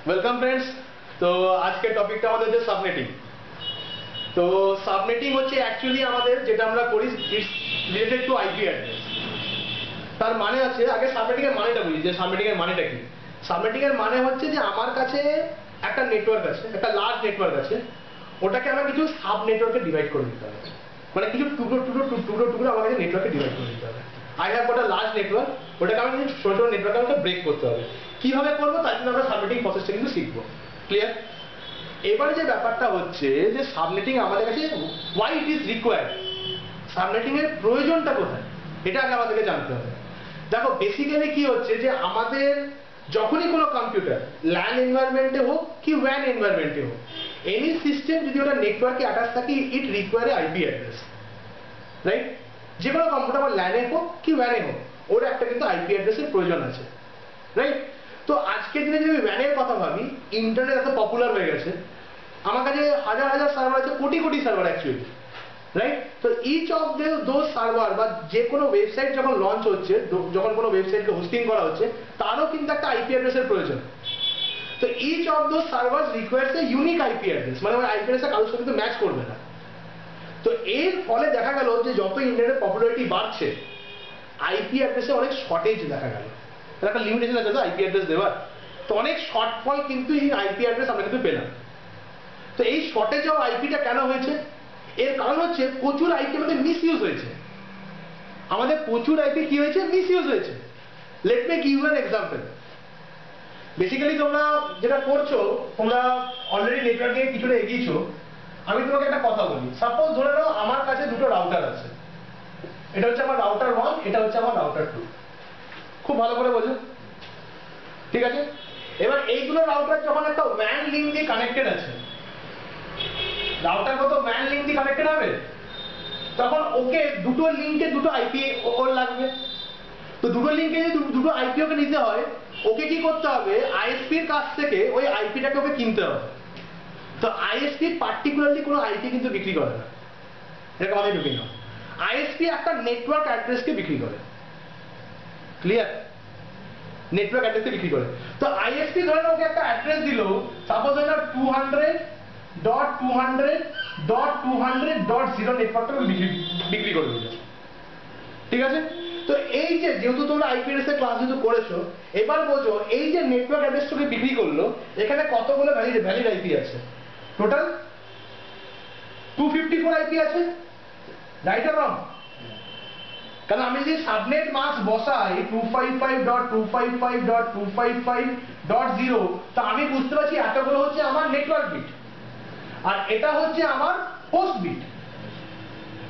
Welcome friends. তো আজকের টপিকটা আমাদের হচ্ছে সাবনেটিং। তো সাবনেটিং হচ্ছে অ্যাকচুয়ালি আমাদের যেটা আমরা করি it's related to IP address. তার মানে আছে, আগে সাবনেটিং এর মানেটা বুঝি যে সাবনেটিং এর মানেটা কি। সাবনেটিং এর মানে হচ্ছে যে আমার কাছে একটা নেটওয়ার্ক আছে, একটা লার্জ নেটওয়ার্ক আছে, ওটাকে আমার কিছু সাব নেটওয়ার্কে ডিভাইড করে দিতে হবে। মানে কিছু টুকরো টুকরো টুকরো টুকরো আমার কাছে নেটওয়ার্কে ডিভাইড করে দিতে হবে। I have got a large network, ওটাকে আমি কিছু ছোট ছোট নেটওয়ার্কে আমাকে ব্রেক করতে হবে। কিভাবে করবো তার জন্য আমরা সাবনেটিং প্রসেসটা কিন্তু শিখবো। ক্লিয়ার? এবারে যে ব্যাপারটা হচ্ছে যে সাবনেটিং আমাদের কাছে why it is required, subnetting এর প্রয়োজনটা কোথায়, এটা আগে আমাদেরকে জানতে হবে। দেখো বেসিক্যালি কি হচ্ছে যে আমাদের যখনই কোনো কম্পিউটার ল্যান এনভায়রনমেন্টে হোক কি ওয়্যান এনভায়রনমেন্টে হোক, এনি সিস্টেম যদি ওটা নেটওয়ার্কে অ্যাটাচ থাকে ইট রিকোয়ার আইপি অ্যাড্রেস, রাইট? যে কোনো কম্পিউটার আমার ল্যানে হোক কি ওয়্যানে হোক, ওর একটা কিন্তু আইপি অ্যাড্রেসের প্রয়োজন আছে, রাইট? তো আজকের দিনে যদি ওয়্যানের কথা ভাবি, ইন্টারনেট এত পপুলার হয়ে গেছে, আমার কাছে হাজার হাজার সার্ভার আছে, crore crore server actually, right? তো ইচ অফ দোজ সার্ভার বা যে কোনো ওয়েবসাইট যখন লঞ্চ হচ্ছে, যখন কোনো ওয়েবসাইটকে হোস্টিং করা হচ্ছে, তারও কিন্তু একটা আইপি অ্যাড্রেসের প্রয়োজন। তো each of those server requires a unique IP address, মানে ওই আইপি অ্যাড্রেসটা কারোর সাথে কিন্তু ম্যাচ করবে না। তো এর ফলে দেখা গেল যে যত ইন্টারনেট পপুলারিটি বাড়ছে, আইপি অ্যাড্রেসে অনেক শর্টেজ দেখা গেল। একটা লিমিটেশন আছে তো আইপি অ্যাড্রেস দেওয়ার, তো অনেক শর্টফল কিন্তু এই আইপি অ্যাড্রেস আমরা কিন্তু পেলাম। তো এই শর্টেজ অফ আইপিটা কেন হয়েছে? এর কারণ হচ্ছে প্রচুর আইপি আমাদের মিসইউজ হয়েছে। আমাদের প্রচুর আইপি কি হয়েছে? মিসইউজ হয়েছে। Let me give you an example. Basically তোমরা যেটা করছো, তোমরা অলরেডি নেটওয়ার্কে কিছুটা এগিয়েছো। আমি তোমাকে একটা কথা বলি, সাপোজ ধরে নাও আমার কাছে দুটো রাউটার আছে, এটা হচ্ছে আমার রাউটার 1, এটা হচ্ছে আমার রাউটার 2। খুব ভালো করে বোঝো, ঠিক আছে? এবার এইগুলো রাউটার যখন একটা ওয়্যান লিঙ্ক দিয়ে কানেক্টেড আছে, রাউটার কত ওয়্যান লিঙ্ক দিয়ে কানেক্টেড হবে, তখন ওকে দুটো লিঙ্কে দুটো আইপি ওর লাগবে। তো দুটো লিঙ্কে যদি দুটো আইপি ওকে নিতে হয়, ওকে কি করতে হবে? আইএসপির কাছ থেকে ওই আইপিটাকে ওকে কিনতে হবে। তো আইএসপি পার্টিকুলারলি কোনো আইপি কিন্তু বিক্রি করে না, এটা আমাদের ঢুকি না। আইএসপি একটা নেটওয়ার্ক অ্যাড্রেসকে বিক্রি করে। ক্লিয়ার? নেটওয়ার্ক অ্যাড্রেসকে বিক্রি করে। তো আইএসপি ধরে ওকে একটা অ্যাড্রেস দিল, সাপোজ ধরে 200.200.200.0 নেটওয়ার্কটা বিক্রি করে দিল, ঠিক আছে? তো এই যে যেহেতু তোমরা আইপি অ্যাড্রেসের ক্লাস যেহেতু করেছো, এবার বোঝো এই যে নেটওয়ার্ক অ্যাড্রেসটাকে বিক্রি করলো, এখানে কতগুলো ভ্যালিড আইপি আছে? টোটাল 254 আইপি আছে, রাইট অর রং? কারণ আমি যদি সাবনেট মাস্ক বসাই 255.255.255.0, তা আমি বুঝতে পারছি এতগুলো হচ্ছে আমার নেটওয়ার্ক বিট, আর এটা হচ্ছে আমার হোস্ট বিট।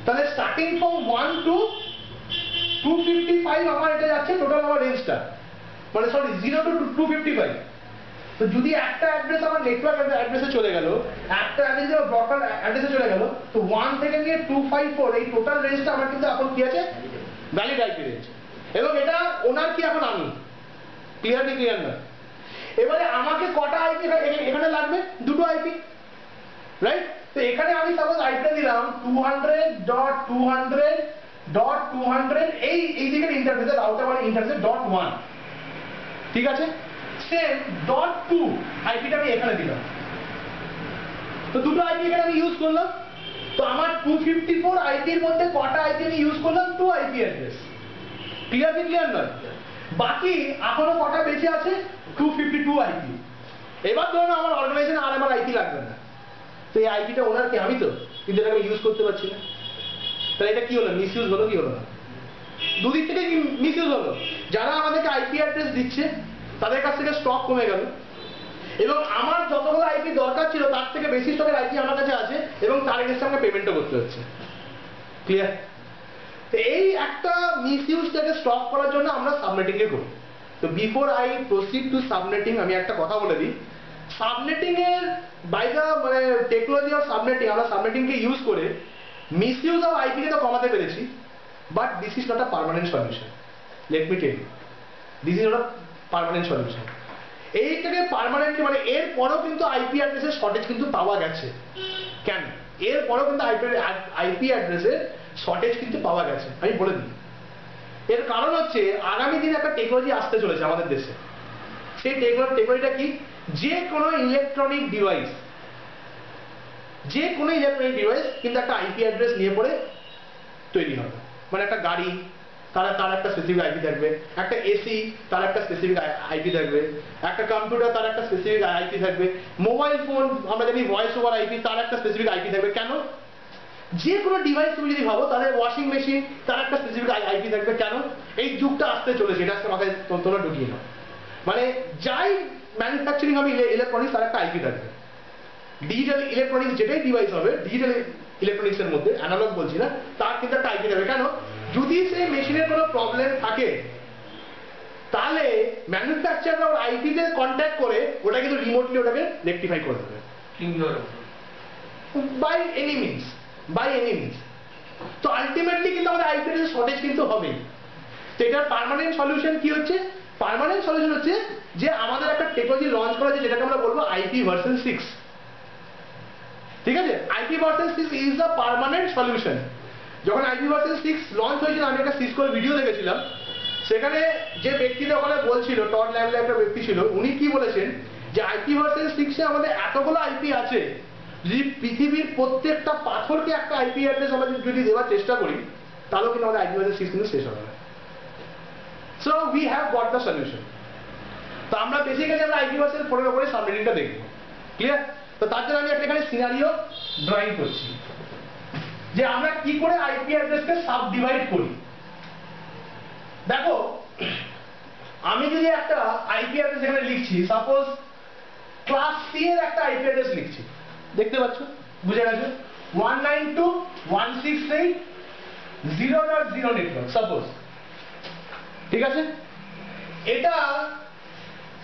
তাহলে স্টার্টিং ফ্রম 1 to 255 আমার এটা যাচ্ছে টোটাল আমার রেঞ্জটা, মানে সরি 0 to 255। তো যদি একটা অ্যাড্রেস আমার নেটওয়ার্ক অ্যাড্রেসে চলে গেল, একটা অ্যাড্রেস আমার ব্রডব্যান্ড অ্যাড্রেসে চলে গেল, তো 1 থেকে নিয়ে 254 এই টোটাল রেঞ্জটা আমার কিন্তু এখন কি আছে? Valid IP range. এবং এটা ওনার কি এখন আমি ক্লিয়ার কি ক্লিয়ার না? এবারে আমাকে কটা আইপি এখানে লাগবে? দুটো আইপি, রাইট? তো এখানে আমি সাপোজ আইপিটা দিলাম 200.200.200 এই দিকের ইন্টারফেসে, রাউটার মানে ইন্টারফেসে .1, ঠিক আছে? সেম .2 আইপিটা আমি এখানে দিলাম। তো দুটো আইপি এখানে আমি ইউজ করলাম। তো আমার 254 আইপির মধ্যে কটা আইপি আমি ইউজ করলাম? 2 আইপি অ্যাড্রেস। ক্লিয়ার কি ক্লিয়ার নয়? বাকি এখনো কটা বেঁচে আছে? 252 আইপি। এবার ধরুন আমার অর্গানাইজেশনে আর আমার আইপি লাগবে না, তো এই আইপিটা ওনার কি? আমি তো, কিন্তু এটাকে আমি ইউজ করতে পারছি না। তাহলে এটা কি হলো? মিসইউজ হলো কি হলো না? দুদিক থেকে মিসইউজ হলো। যারা আমাদেরকে আইপি অ্যাড্রেস দিচ্ছে তাদের কাছ থেকে স্টক কমে গেল, এবং আমার যতগুলো আইপি দরকার ছিল তার থেকে বেশি স্টকের আইপি আমার কাছে আছে, এবং তার এগেইনস্টে আমাকে পেমেন্টও করতে হচ্ছে। ক্লিয়ার? তো এই একটা মিসইউজটাকে স্টপ করার জন্য আমরা সাবনেটিং এ করি। তো before I proceed to subnetting, আমি একটা কথা বলে দিই। সাবনেটিং এর বাই দ্য মানে টেকনোলজি অফ সাবনেটিং, আমরা সাবনেটিংকে ইউজ করে মিসইউজ অফ আইপি কে তো কমাতে পেরেছি, but this is not a permanent solution. Let me tell you, this is not a permanent solution. এইটাকে পার্মানেন্টলি মানে এর পরেও কিন্তু আইপি অ্যাড্রেসের শর্টেজ কিন্তু পাওয়া গেছে। কেন? এর পরেও কিন্তু আইপি অ্যাড্রেসের শর্টেজ কিন্তু পাওয়া গেছে, আমি বলে দিই। এর কারণ হচ্ছে আগামী দিনে একটা টেকনোলজি আসতে চলেছে আমাদের দেশে। সেই টেকনোলজিটা কি? যে কোনো ইলেকট্রনিক ডিভাইস কিন্তু একটা আইপি অ্যাড্রেস নিয়ে পড়ে তৈরি হবে। মানে একটা গাড়ি তার একটা স্পেসিফিক আইপি থাকবে, একটা এসি তার একটা স্পেসিফিক আইপি থাকবে, একটা কম্পিউটার তার একটা স্পেসিফিক আইপি থাকবে, মোবাইল ফোন আমরা জানি ভয়েস ওভার আইপি তার একটা স্পেসিফিক আইপি থাকবে। কেন? যে কোনো ডিভাইস তুমি যদি ভাবো তাহলে ওয়াশিং মেশিন তার একটা স্পেসিফিক আইপি থাকবে। কেন? এই যুগটা আসতে চলেছে, এটা আজকে মাথায় তোমরা ঢুকিয়ে নাও। মানে যাই ম্যানুফ্যাকচারিং হবে ইলেকট্রনিক্স তার একটা আইপি থাকবে। ডিজিটাল ইলেকট্রনিক্স যেটাই ডিভাইস হবে ডিজিটাল ইলেকট্রনিক্স এর মধ্যে, অ্যানালগ বলছি না, তার কিন্তু একটা আইপি থাকবে। কেন? যদি সেই মেশিনের কোনো প্রবলেম থাকে তাহলে ম্যানুফ্যাকচারার ওর আইপি তে কন্ট্যাক্ট করে ওটা কিন্তু রিমোটলি ওটাকে রেকটিফাই করে দেবে বাই এনি মিনস। তো আলটিমেটলি কিন্তু আমাদের আইপি এর শর্টেজ কিন্তু হবেই। তো এটার পার্মানেন্ট সলিউশন কি হচ্ছে? পার্মানেন্ট সলিউশন হচ্ছে যে আমাদের একটা টেকনোলজি লঞ্চ করা হয়েছে যেটাকে আমরা বলবো আইপি ভার্সন 6। ঠিক আছে? IP version 6 is the permanent solution. যখন আইপি ভার্সন 6 লঞ্চ হয়েছিল আমি একটা সিসকোর ভিডিও দেখেছিলাম, সেখানে যে ব্যক্তিটা ওখানে বলছিল, টড ল্যাম্বলে একটা ব্যক্তি ছিল, উনি কি বলেছেন যে আইপি ভার্সন 6 এ আমাদের এতগুলো আইপি আছে, যদি পৃথিবীর প্রত্যেকটা পাথরকে একটা আইপি অ্যাড্রেস আমরা যদি দেওয়ার চেষ্টা করি তাহলেও কিন্তু আমাদের আইপি ভার্সন 6 কিন্তু শেষ হবে না। So we have got the solution. তো আমরা বেসিক্যালি আমরা আইপি ভার্সন 4 এর উপরে সাবনেটিংটা দেখবো। ক্লিয়ার? তো তার জন্য আমি একটা এখানে সিনারিও ড্রয়িং করছি যে আমরা কি করে আইপি অ্যাড্রেসকে সাব ডিভাইড করি। দেখো, আমি যদি একটা আইপি অ্যাড্রেস এখানে লিখছি, সাপোজ ক্লাস সি এর একটা আইপি অ্যাড্রেস লিখছি, দেখতে পাচ্ছ? বুঝে গেছো? 192.168.0.0 নেটওয়ার্ক সাপোজ। ঠিক আছে? এটা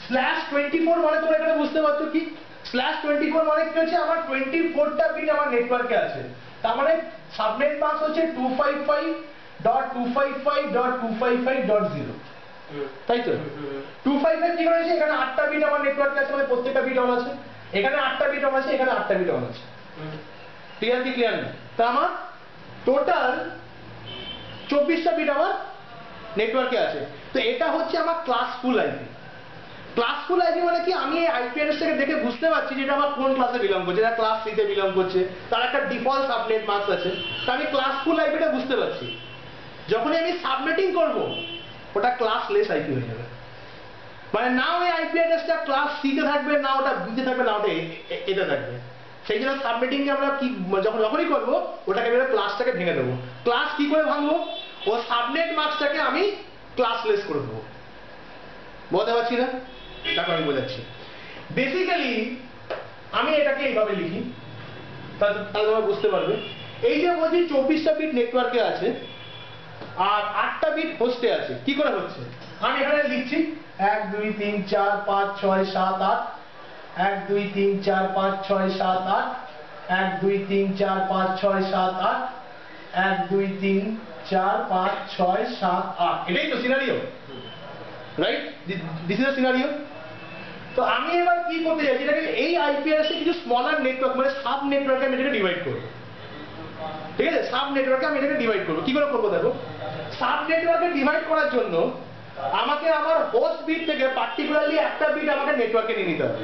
/24 মানে তোমরা এখানে বুঝতে পারছো কি? /24 মানে কি হচ্ছে? আমার 24টা বিট আমার নেটওয়ার্কে আছে। তার মানে সাবনেট মাস্ক হচ্ছে 255.255.255.0। তাই তো? 255 কি করেছে? এখানে 8টা বিট আমার নেটওয়ার্কে আছে, মানে প্রত্যেকটা বিট অন আছে। এখানে 8টা বিট অন আছে, এখানে 8টা বিট অন আছে। ক্লিয়ার কি ক্লিয়ার না? তা আমার টোটাল 24টা বিট আমার নেটওয়ার্কে আছে। তো এটা হচ্ছে আমার ক্লাসফুল আইপি। ক্লাসফুল আইপি মানে কি? আমি এই আইপি অ্যাড্রেস থেকে দেখে বুঝতে পারছি যে এটা আমার কোন ক্লাসে বিলং করছে। এটা ক্লাস 3 তে বিলং করছে, তার একটা ডিফল্ট সাবনেট মাস্ক আছে। তো আমি ক্লাসফুল আইপিটা বুঝতে পারছি। যখনই আমি সাবনেটিং করব ওটা ক্লাসলেস আইপি হয়ে যাবে। মানে না ওই আইপি অ্যাড্রেসটা ক্লাস সি তে থাকবে, না ওটা বি তে থাকবে, না ওটা এতে থাকবে। সেই জন্য সাবনেটিং কে আমরা কি যখনই করব ওটাকে আমরা ক্লাসটাকে ভেঙে দেবো। ক্লাস কি করে ভাঙবো? ও সাবনেট মাস্কটাকে আমি ক্লাসলেস করে দেবো। বুঝতে পারছি না? দেখো আমি বোঝাচ্ছি। বেসিক্যালি আমি এটাকে এইভাবে লিখি, তাহলে তোমরা বুঝতে পারবে। এই যে বলছি 24টা বিট নেটওয়ার্কে আছে আর 8টা বিট হোস্টে আছে। কি করে হচ্ছে? আমি এখানে লিখছি 1 2 3 4 5 6 7 8, 1 2 3 4 5 6 7 8, 1 2 3 4 5 6 7 8, 1 2 3 4 5 6 7 8। এটাই তো scenario, right? This is a scenario. তো আমি এবার কি করতে চাইছি, এটাকে এই আইপি অ্যাড্রেসে কিছু স্মলার নেটওয়ার্ক মানে সাব নেটওয়ার্কে আমি এটাকে ডিভাইড করব। ঠিক আছে? সাব নেটওয়ার্কে আমি এটাকে ডিভাইড করব। কি করে করবো? দেখো, সাব নেটওয়ার্কে ডিভাইড করার জন্য আমাকে আমার হোস্ট বিট থেকে পার্টিকুলারলি একটা বিট আমাকে নেটওয়ার্কে নিয়ে নিতে হবে।